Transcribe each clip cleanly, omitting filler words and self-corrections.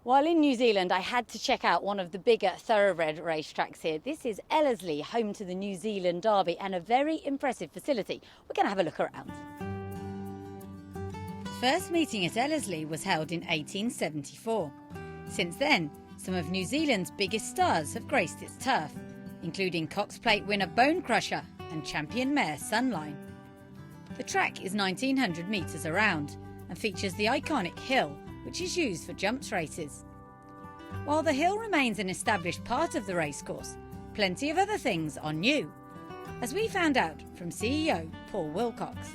While in New Zealand, I had to check out one of the bigger thoroughbred racetracks here. This is Ellerslie, home to the New Zealand Derby, and a very impressive facility. We're going to have a look around. First meeting at Ellerslie was held in 1874. Since then, some of New Zealand's biggest stars have graced its turf, including Cox Plate winner Bone Crusher and champion mare Sunline. The track is 1,900 metres around and features the iconic hill, which is used for jumps races. While the hill remains an established part of the racecourse, plenty of other things are new, as we found out from CEO Paul Wilcox.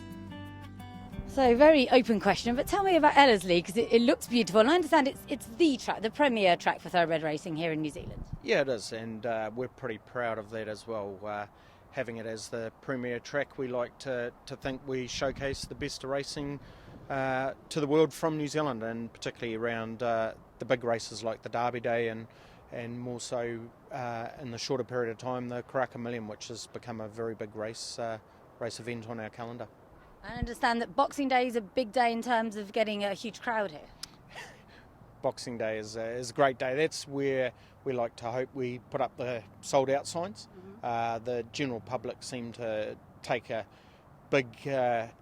So, very open question, but tell me about Ellerslie, because it looks beautiful, and I understand it's the track, the premier track for thoroughbred racing here in New Zealand. Yeah, it is, and we're pretty proud of that as well. Having it as the premier track, we like to think we showcase the best of racing to the world from New Zealand, and particularly around the big races like the Derby Day and more so in the shorter period of time the Karaka Million, which has become a very big race event on our calendar. I understand that Boxing Day is a big day in terms of getting a huge crowd here. Boxing Day is a great day. That's where we like to hope we put up the sold out signs. The general public seem to take a big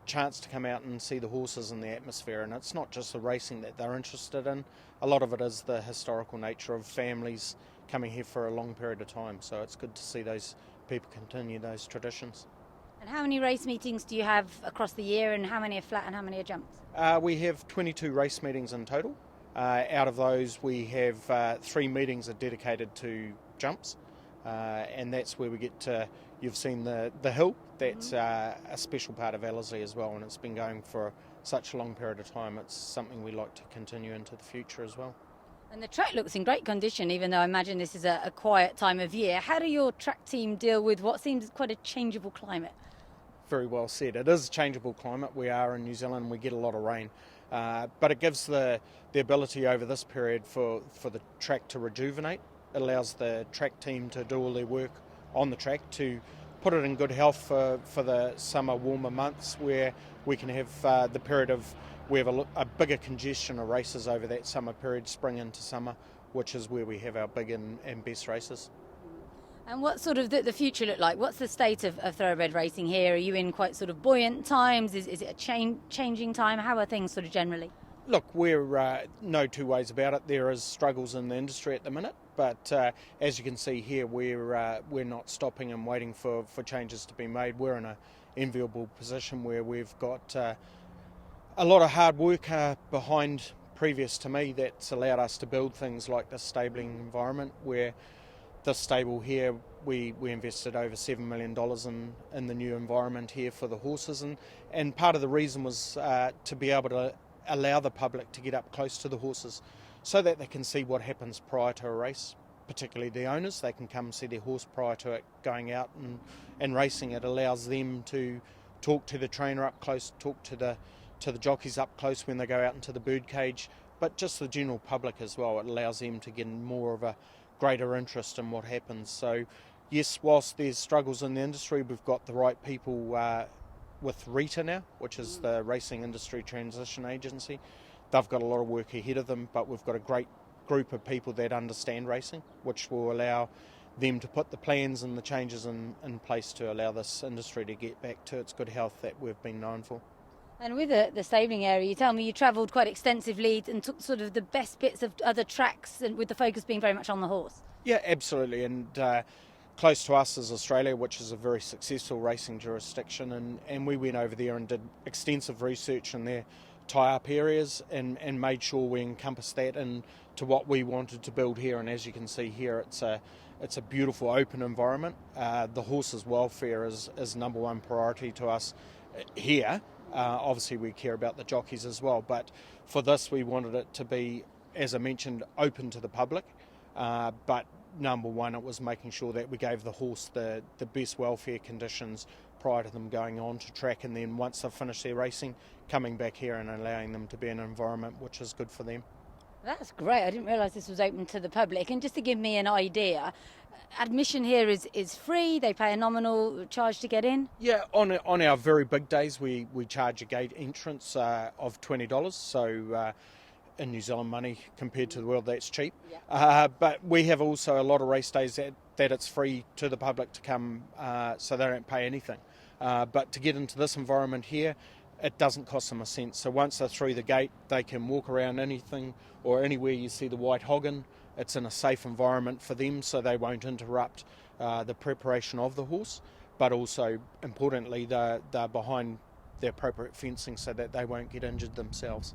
chance to come out and see the horses and the atmosphere, and it's not just the racing that they're interested in. A lot of it is the historical nature of families coming here for a long period of time, so it's good to see those people continue those traditions. And how many race meetings do you have across the year, and how many are flat and how many are jumps? We have 22 race meetings in total. Out of those we have 3 meetings are dedicated to jumps, and that's where we get to, you've seen the hill, that's a special part of Ellerslie as well, and it's been going for such a long period of time. It's something we like to continue into the future as well. And the track looks in great condition, even though I imagine this is a quiet time of year. How do your track team deal with what seems quite a changeable climate? Very well said. It is a changeable climate. We are in New Zealand and we get a lot of rain. But it gives the ability over this period for the track to rejuvenate. It allows the track team to do all their work on the track to put it in good health for the summer warmer months, where we can have the period of, we have a bigger congestion of races over that summer period, spring into summer, which is where we have our big and best races. And what sort of the future look like? What's the state of thoroughbred racing here? Are you in quite sort of buoyant times? Is it a changing time? How are things sort of generally? Look, we're no two ways about it. There is struggles in the industry at the minute, but as you can see here, we're not stopping and waiting for changes to be made. We're in an enviable position where we've got a lot of hard work behind previous to me that's allowed us to build things like the stabling environment, where this stable here, we invested over $7 million in the new environment here for the horses, and part of the reason was to be able to allow the public to get up close to the horses so that they can see what happens prior to a race, particularly the owners. They can come see their horse prior to it going out and racing. It allows them to talk to the trainer up close, talk to the jockeys up close when they go out into the bird cage, but just the general public as well. It allows them to get more of a greater interest in what happens. So yes, whilst there's struggles in the industry, we've got the right people with RETA now, which is the Racing Industry Transition Agency. They've got a lot of work ahead of them, but we've got a great group of people that understand racing, which will allow them to put the plans and the changes in place to allow this industry to get back to its good health that we've been known for. And with the stabling area, you tell me you travelled quite extensively and took sort of the best bits of other tracks, and with the focus being very much on the horse. Yeah, absolutely. And close to us is Australia, which is a very successful racing jurisdiction, and we went over there and did extensive research in their tie-up areas and made sure we encompassed that into what we wanted to build here. And as you can see here, it's a beautiful open environment. The horses' welfare is number one priority to us here. Obviously we care about the jockeys as well, but for this we wanted it to be, as I mentioned, open to the public, but number one, it was making sure that we gave the horse the best welfare conditions prior to them going on to track, and then once they've finished their racing, coming back here and allowing them to be in an environment which is good for them. That's great. I didn't realise this was open to the public. And just to give me an idea, admission here is free. They pay a nominal charge to get in. Yeah, on our very big days we charge a gate entrance of $20. So in New Zealand money compared to the world, that's cheap. Yeah. But we have also a lot of race days that it's free to the public to come, so they don't pay anything. But to get into this environment here, it doesn't cost them a cent. So once they're through the gate, they can walk around anything or anywhere you see the white hoggin. It's in a safe environment for them, so they won't interrupt the preparation of the horse. But also, importantly, they're behind the appropriate fencing so that they won't get injured themselves.